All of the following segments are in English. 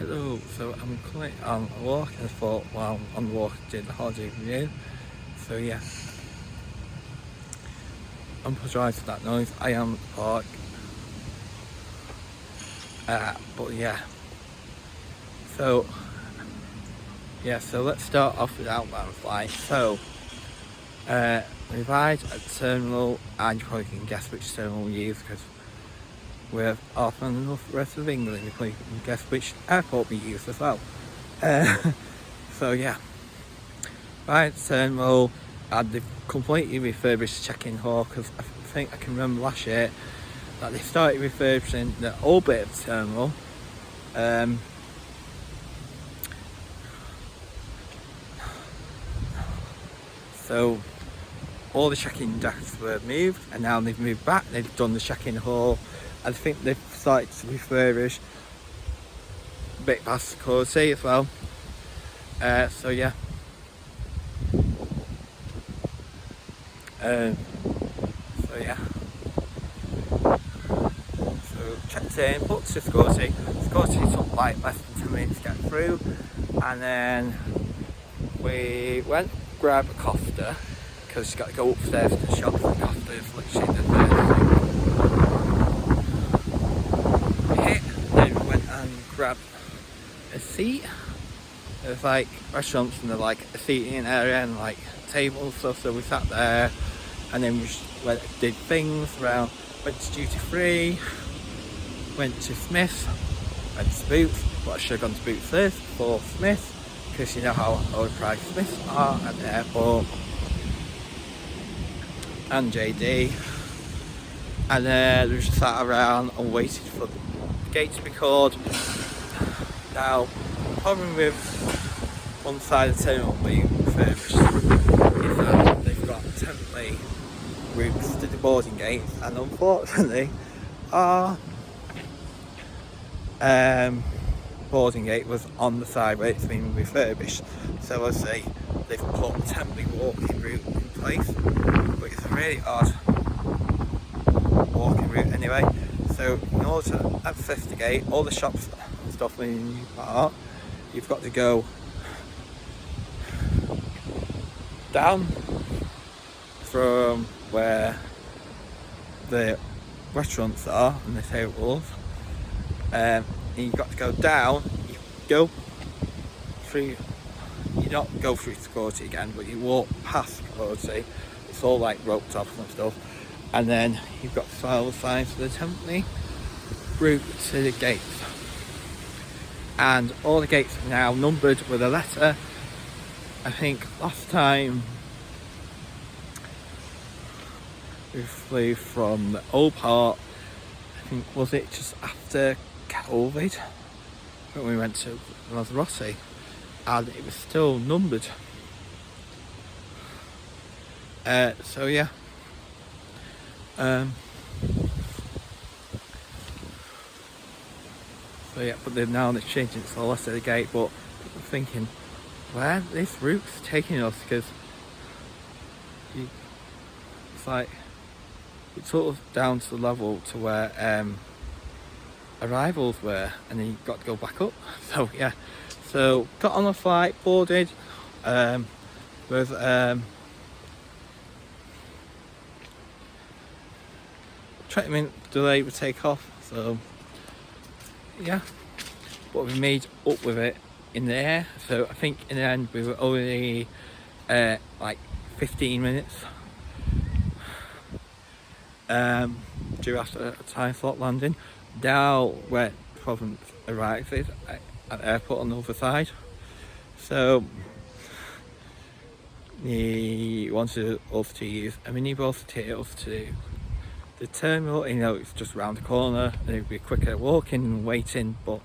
Hello, so I'm currently on a walk and I thought while on the walk I did the holiday review. So yeah, I apologise for that noise. I am at the park. But yeah. So let's start off with outbound flight. So we arrived at the terminal, and you probably can guess which terminal we use because we're off on the north-west of England. You probably can guess which airport we use as well. So yeah, right at the terminal, and they've completely refurbished check-in hall because I think I can remember last year that they started refurbishing the old bit of the terminal. So all the check-in desks were moved, and now they've moved back. They've done the check-in hall. I think they've started to refurbish a bit past security as well. So yeah. So checked in, booked to security. Security took like less than 10 minutes to get through, and then we went to grab a Costa because you got to go upstairs to the shop. The Costa is literally the first thing we hit. Then we went and grabbed a seat. There's like restaurants and they're like a seating area and like tables and stuff, so we sat there, and then we did things around, went to duty free, went to Smith's, went to Boots, but I should have gone to Boots first before Smith's because you know how overpriced Smith's are at the airport, and JD, and then we just sat around and waited for the gate to be called. Now, the problem with one side of the terminal being refurbished is that they've got temporary routes to the boarding gates, and unfortunately our boarding gate was on the side where it's been refurbished. So as I say, they've put a temporary walking route in place, but it's a really odd walking route anyway. So in order to access the gate, all the shops and stuff in New Park, you've got to go down from where the restaurants are and the tables, and you've got to go down. You go through, you not go through security again, but you walk past security. It's all like roped off and stuff, and then you've got to follow the signs for the temporary route to the gates, and all the gates are now numbered with a letter. I think last time we flew from the old part, I think was it just after COVID when we went to Lanzarote, and it was still numbered. So yeah. But they've changed it to the left of the gate, but I'm thinking, where this route's taking us, because it's like it's sort of down to the level to where arrivals were, and then you got to go back up. So yeah, so got on the flight, boarded with 20-minute delay with takeoff. So yeah, but we made up with it in the air. So I think in the end we were only like 15 minutes due after a time slot landing. Now where Province arrives is at the airport on the other side. So he wanted us to use a minibus to take us to the terminal. You know, it's just around the corner and it would be quicker walking and waiting, but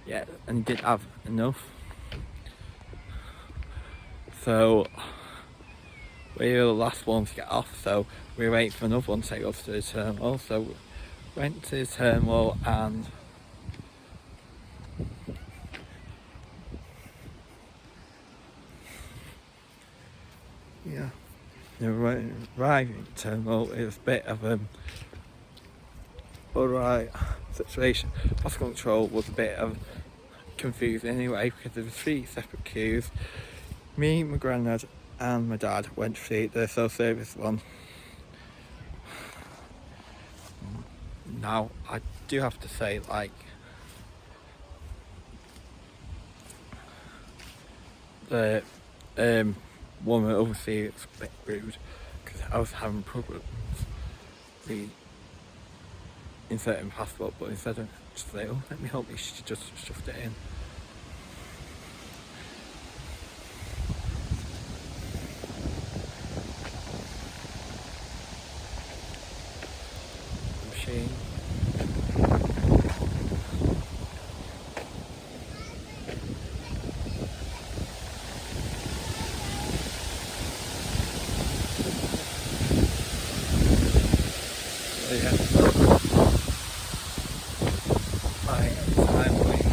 yeah, and he didn't have enough. So we were the last one to get off, so we were waiting for another one to take us to the terminal. So we went to the terminal, and yeah, the arriving terminal, it was a bit of alright situation. Hospital control was a bit of confusing anyway because there were 3 separate queues. Me, my granddad and my dad went to the self-service one. Now I do have to say, like, the woman obviously was a bit rude because I was having problems with inserting passport, but instead of just saying, oh, let me help you, she just shoved it in. Machine. So yeah. I'm waiting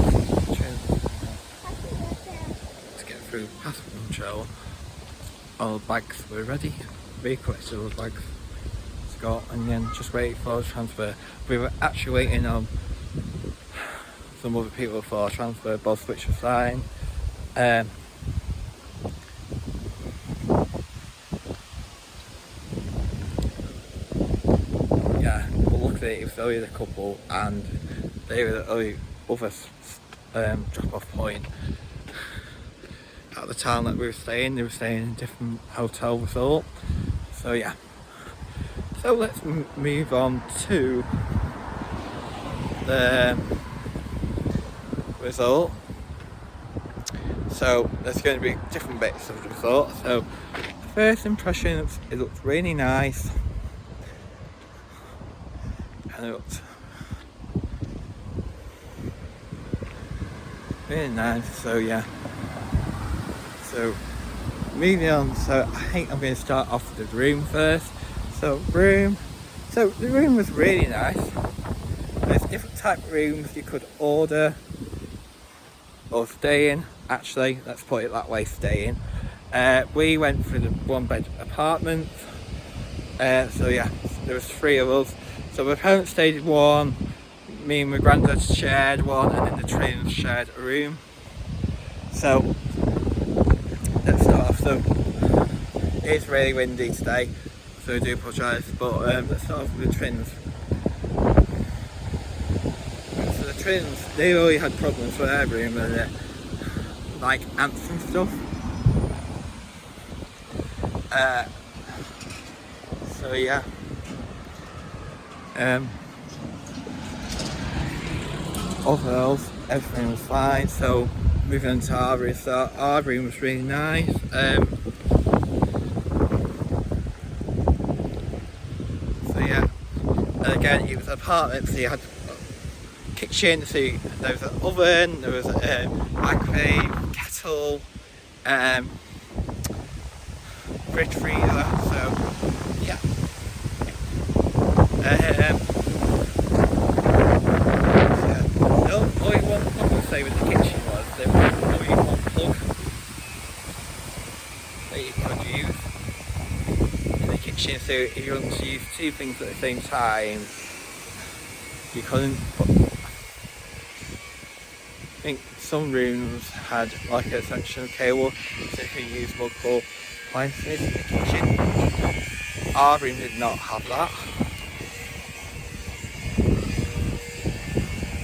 to get through passport control. All the bags were ready. We collected all the bags to go and then just wait for the transfer. We were actually waiting on some other people for a transfer, both which were signed. Yeah, but luckily it was only the couple and they were the only other drop-off point at the town that we were staying. They were staying in a different hotel resort. So yeah. So let's move on to the resort. So there's going to be different bits of the resort. So first impressions, it looks really nice. And it looks really nice, so yeah. So moving on, so I think I'm going to start off with the room first. So the room was really nice. There's different type of rooms you could order or stay in. Actually, let's put it that way, stay in. We went for the 1-bed apartment. So yeah, there was 3 of us. So my parents stayed in one, me and my granddad shared one, and then the twins shared a room. So let's start off. So it's really windy today, so I do apologise, but let's start off with the twins. So the twins, they already had problems with their room and like ants and stuff. So yeah. Overall, everything was fine. So moving on to our room, so our room was really nice. So yeah, and again it was an apartment, so you had a kitchen, so there was an oven, there was a microwave, kettle, fridge freezer, so yeah. Only one problem I say with the kitchen was there was only one plug that you could use in the kitchen, so if you wanted to use 2 things at the same time, you couldn't. But I think some rooms had like a section of cable, so you could use multiple appliances in the kitchen. Our room did not have that.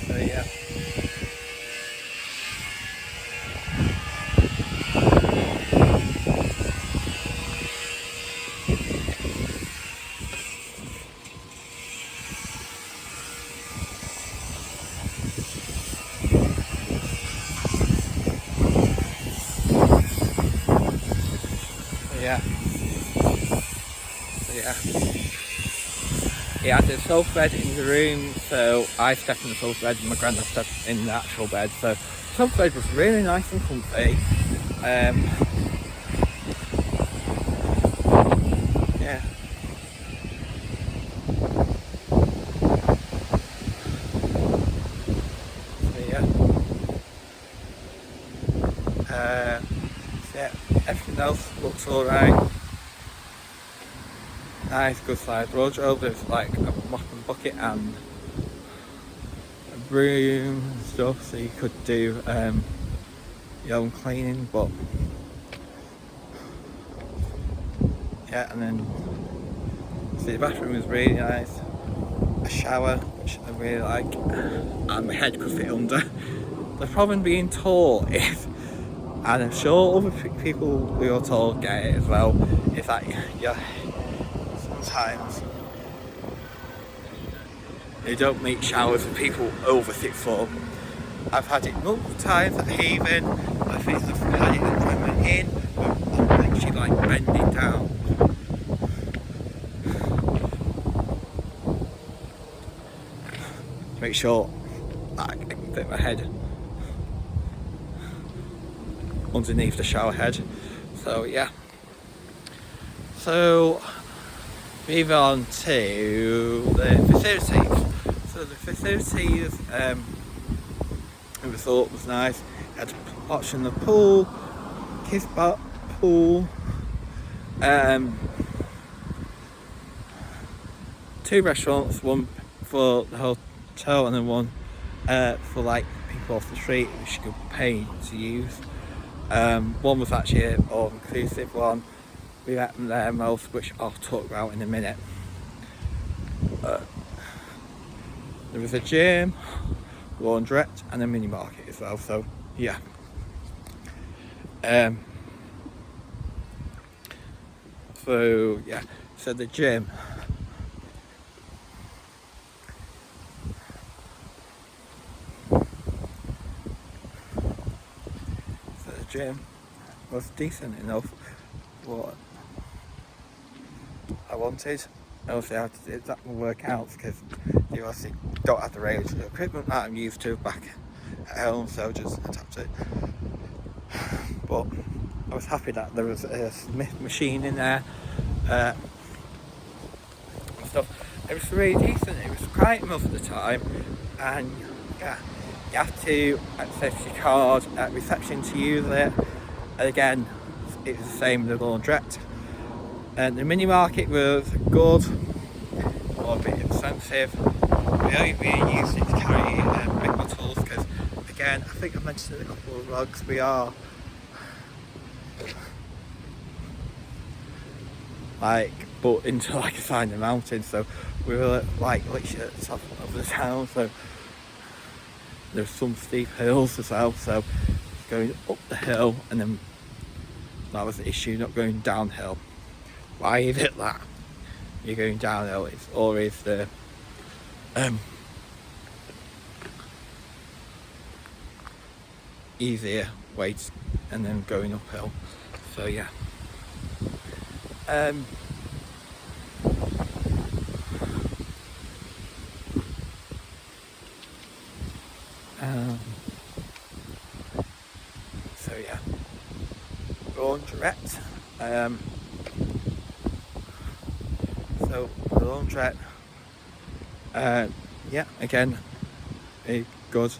So yeah. He had a sofa bed in the room, so I stepped in the sofa bed and my granddad stepped in the actual bed. So the sofa bed was really nice and comfy. Yeah. So yeah, everything else looks alright. Nice, good size wardrobe. There's like a mop and bucket and broom and stuff, so you could do your own cleaning. But yeah, and then see, the bathroom is really nice. A shower, which I really like, and my head could fit under. The problem being tall is, and I'm sure other people who are tall get it as well, is that sometimes they don't make showers for people over 6 foot. I've had it multiple times at Haven. I think I've had it when I went in, but I'm literally like bending down. To make sure that I can fit my head underneath the shower head. So yeah. So move on to the facilities. So the facilities we thought was nice. You had option the pool, kids bar pool, 2 restaurants, one for the hotel and then one for like people off the street which you could pay to use. One was actually an all-inclusive one. We met them there most, which I'll talk about in a minute. There was a gym, laundrette and a mini market as well, so yeah. So yeah, so the gym. So the gym was decent enough what I wanted. Obviously I had to do that workouts because you obviously don't have the range of equipment that I'm used to back at home, so just adapt it. But I was happy that there was a Smith machine in there and stuff. It was really decent. It was quiet most of the time, and yeah, you have to access your card at reception to use it. And again, it's the same with the laundrette. And the mini market was good, or a bit expensive. We only really used it to carry big bottles because, again, I think I mentioned a couple of rugs. We are like built into like a side of the mountain, so we were like literally at the top of the town. So there's some steep hills as well. So going up the hill, and then that was the issue, not going downhill. Why is it that you're going downhill? It's always the easier way to, and then going uphill. So yeah. So yeah, laundrette. So the laundrette, yeah, again, good.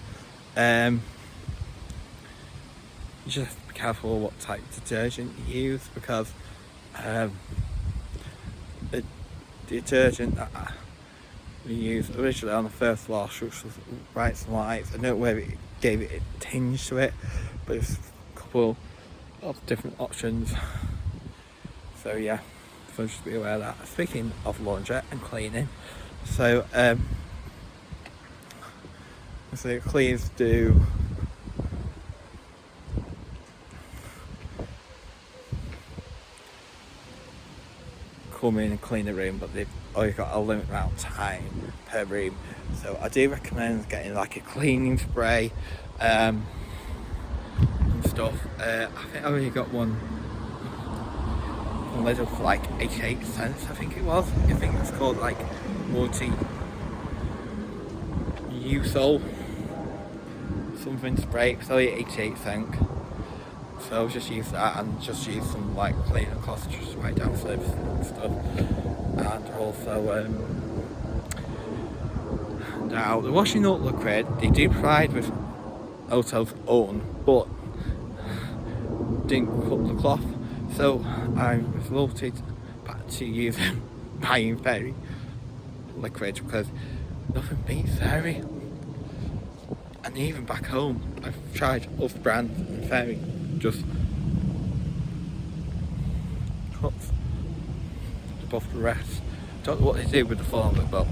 You just have to be careful what type of detergent you use, because the detergent that we used originally on the first wash, which was Brights and Whites, I don't know whether it gave it a tinge to it, but it's a couple of different options. So yeah, so just be aware of that. Speaking of laundrette and cleaning, so cleaners do come in and clean the room, but they've only got a limit amount of time per room. So I do recommend getting like a cleaning spray and stuff. I think I only got one little for like 88 cents, I think it was. I think it's called like multi-usol something spray. It's only 88 cents. So I'll just use that, and just use some like cleaning cloths just right down surface and stuff. And also now the washing up liquid they do provide with Hotel's own, but didn't cut the cloth, so I resorted back to using buying Fairy liquid, because nothing beats Fairy. And even back home, I've tried other brands and very just cuts above the rest. Don't know what they do with the formula, but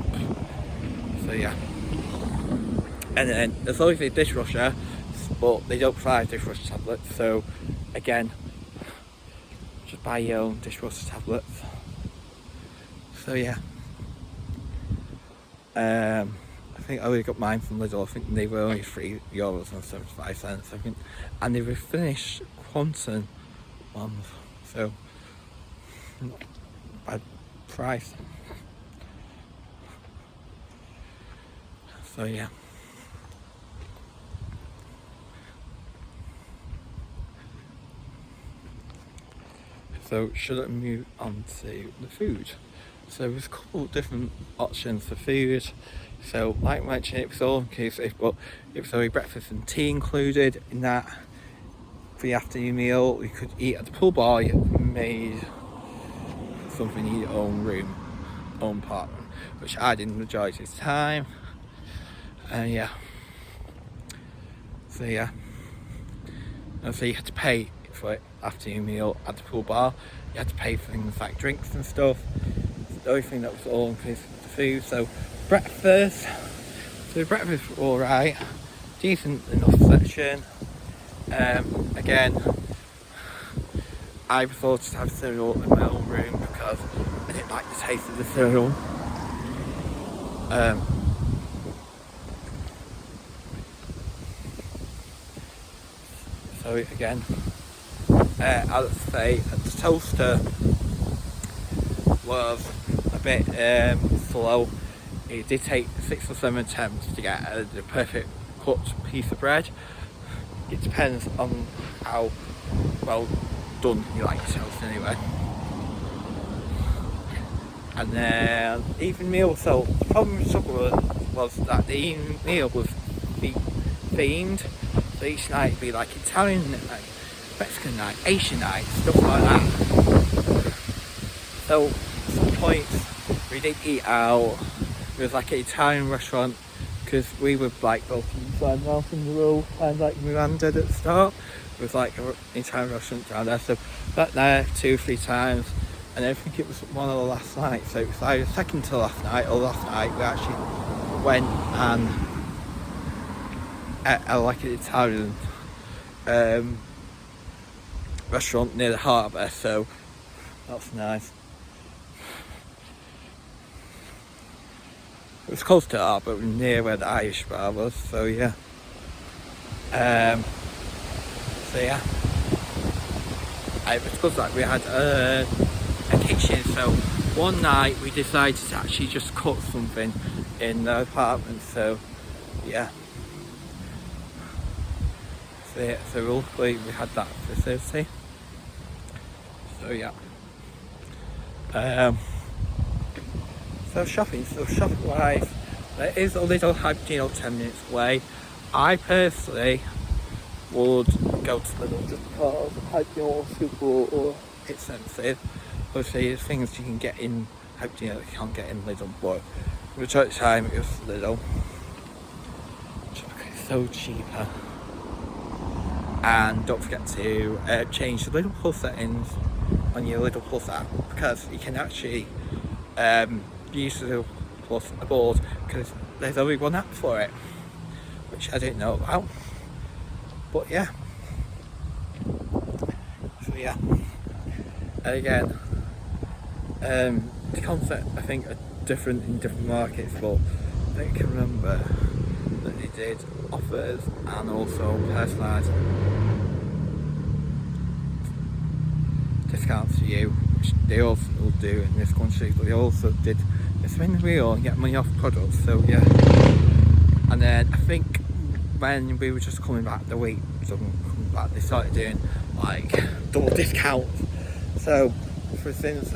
so yeah. And then there's always a dishwasher, but they don't provide dishwasher tablets, so again, just buy your own dishwasher tablets. So yeah. I think I already got mine from Lidl. I think they were only €3.75, I think, and they were finished quantum ones, so not bad price. So yeah. So should I move on to the food? So there's a couple of different options for food. So like I mentioned, it was all inclusive, but it was only breakfast and tea included in that. For the afternoon meal, you could eat at the pool bar. You made something in your own room, own apartment, which I did the majority of the time. Yeah. So yeah. And so you had to pay for it afternoon meal at the pool bar. You had to pay for things like drinks and stuff. The only thing that was all inclusive with the food. So breakfast. So the breakfast was alright. Decent enough section. Again, I thought to have cereal in my own room because I didn't like the taste of the cereal. So again, I would say the toaster was a bit slow. It did take 6 or 7 attempts to get the perfect cooked piece of bread. It depends on how well done you like your toast anyway. And then evening meal, so the problem with supper was that the evening meal was themed. So each night would be like Italian night, Mexican night, Asian night, stuff like that. So at some points we did eat out. It was like an Italian restaurant, because we were like both inside and out in the row, kind of like Miranda at the start. It was like an Italian restaurant down there, so that there 2 or 3 times, and I think it was one of the last nights, so it was either second to last night or last night we actually went and at like an Italian restaurant near the harbour, so that's nice. It was close to the harbour, near where the Irish bar was, so yeah. So yeah. It was good that we had a kitchen, so one night we decided to actually just cook something in the apartment, so yeah. So yeah, so luckily we had that facility. So yeah. So shopping wise, there is a little Hypergeno 10 minutes away. I personally would go to Lidl just because Hypergeno is super expensive. Obviously there's things you can get in Hypergeno that you can't get in Lidl, but majority of the time it was Lidl. Just because it's so cheaper. And don't forget to change the Lidl Plus settings on your Lidl Plus app, because you can actually use the Lidl Plus aboard, because there's only one app for it, which I didn't know about. But yeah. So yeah. And again, the concept I think are different in different markets, but I can remember that they did offers and also personalised discounts for you, which they also will do in this country, but they also did the spin the wheel and get money off products, so yeah. And then I think when we were just coming back the week, they started doing like double discounts. So for instance,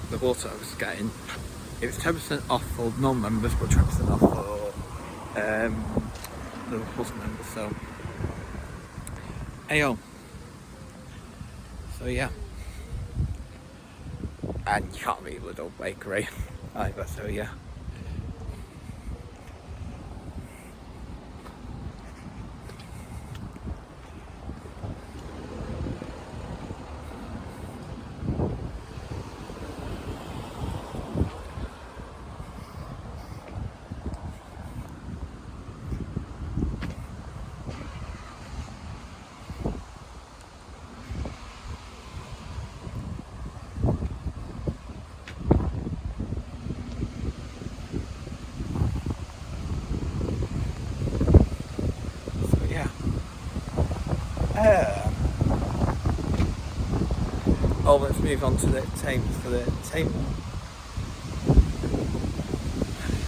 the water I was getting, it was 10% off for non-members, but 20% off for the Plus members. So Aeon. So yeah, and you can't beat Little Bakery either. So yeah. Oh, let's move on to the Thames. For the Thames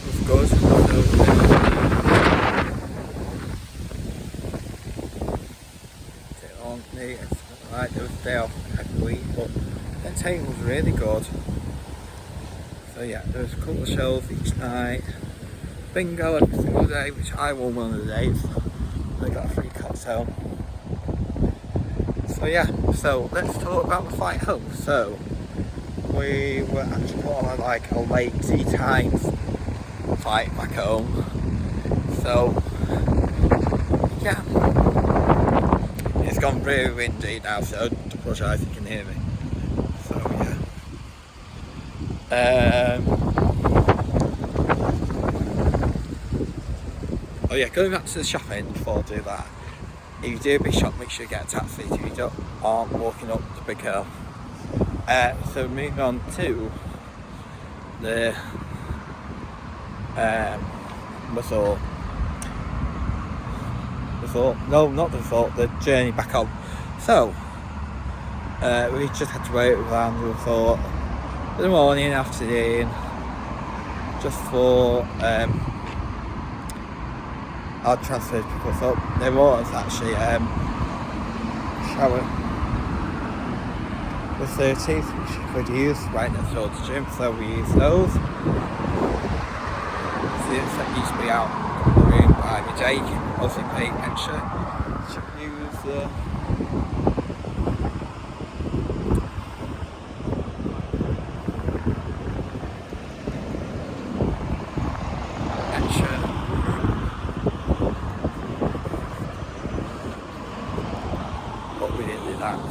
was good. Right, there was a day off every week, but the Thames was really good. So yeah, there was a couple of shows each night. Bingo every single day, which I won one of the days. They got a free cocktail. So yeah, so let's talk about the flight home. So we were actually on like a late tea times flight back home. So yeah, it's gone really windy now, so I apologise if you can hear me. So yeah. Oh yeah, going back to the shopping before I do that. If you do a big shop, make sure you get a taxi so you aren't walking up the big hill. So moving on to the resort. No, not the resort, the journey back home. So we just had to wait around the resort in the morning and afternoon just for our transfer to pick us up. There was actually shower the 30s which you could use right next door to the gym, so we used those. So that used to be out of the room by midday. You can also pay extra to use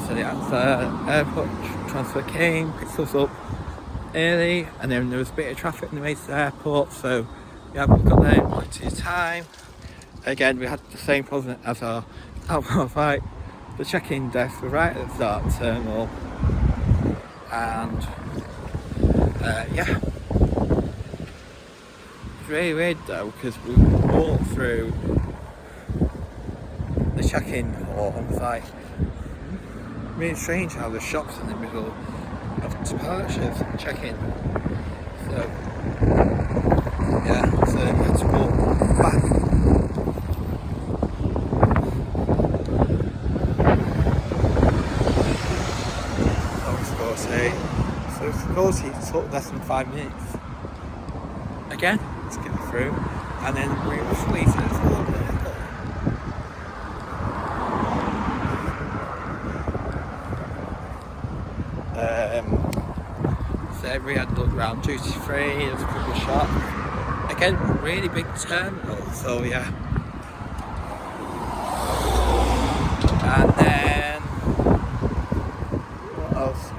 so yeah, the airport transfer came, picked us up early, and then there was a bit of traffic on the way to the airport, so yeah, we got there in plenty of time. Again, we had the same problem as our outbound flight. The check-in desk was right at the start of the terminal, and yeah, it's really weird though, because we walked through the check-in hall and was like, really strange how the shops in the middle of departures check-in. So yeah, so we had to walk back. That was 40. So it's 40, it took less than 5 minutes. Again, let's get through. And then we were squeezing it forward. So we had to look around duty free, there was a couple of shops. Again, really big terminal, so yeah. And then what else?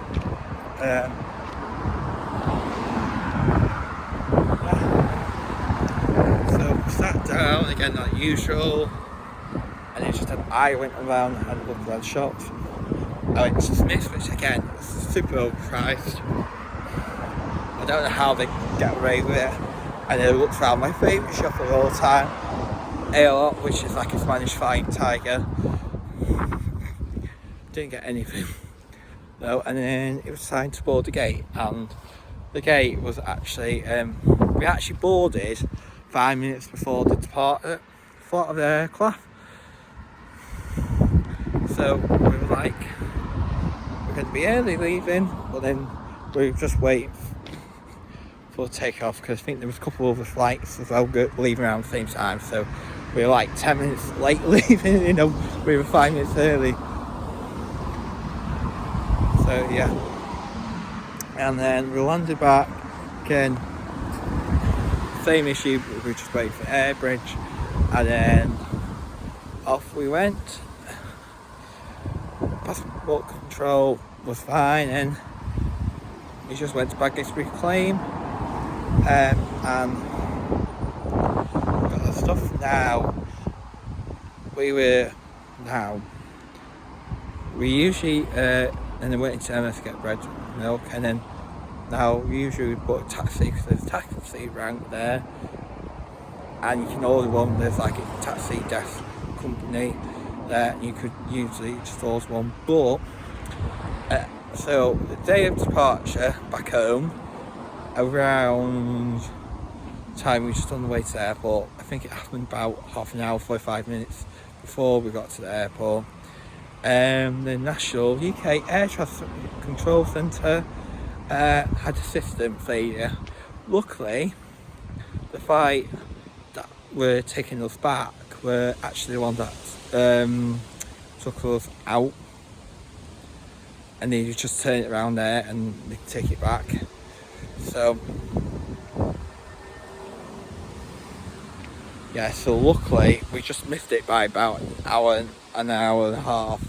Yeah. So we sat down again like usual, and it's just I went around and had a look around the shops. I went to Smith's, which again was super overpriced. I don't know how they get away with it. And then I looked around my favourite shop of all time, AOL, which is like a Spanish flying tiger. Didn't get anything. No, and then it was time to board the gate, and the gate was actually we actually boarded 5 minutes before the departure of the aircraft. So we were like, we're going to be early leaving, but then we were just waiting for takeoff, because I think there was a couple of other flights as well leaving around the same time, so we were like 10 minutes late leaving, you know, we were 5 minutes early. So yeah. And then we landed back again, same issue, we were just waiting for Airbridge, and then off we went. Passport control was fine, and we just went to baggage reclaim, and got the stuff. Now we usually and then went into MS to get bread, milk, and then now we usually book a taxi because there's a taxi rank there, and you can order one. There's like a taxi desk company there, you could usually just order one. But so the day of departure back home, around time we were just on the way to the airport, I think it happened about half an hour, 45 minutes before we got to the airport. The National UK Air Traffic Control Centre had a system failure. Luckily, the flight that were taking us back were actually the one that took us out, and then you just turn it around there and they take it back. So yeah, so luckily we just missed it by about an hour and a half.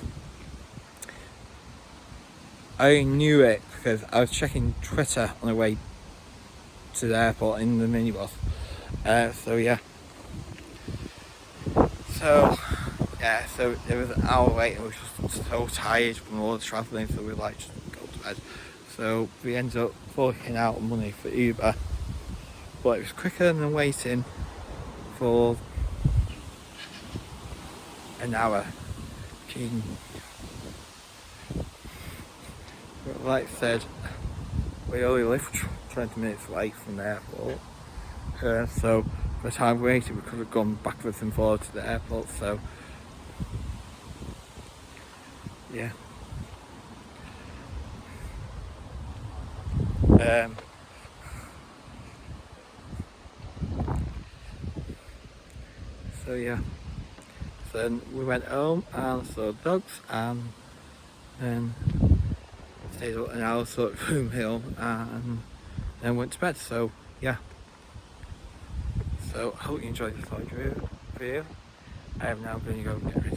I knew it because I was checking Twitter on the way to the airport in the minibus. So yeah. So it was an hour wait, and we were just so tired from all the travelling, so we were like, just go to bed. So we ended up forking out money for Uber, but it was quicker than waiting for an hour. Like I said, we only live 20 minutes away from the airport, so by the time we waited we could have gone backwards and forwards to the airport. So yeah. So yeah. So then we went home and saw dogs, and then stayed up an hour, saw Room Hill, and then went to bed. So yeah. So I hope you enjoyed this video. I am now going to go get ready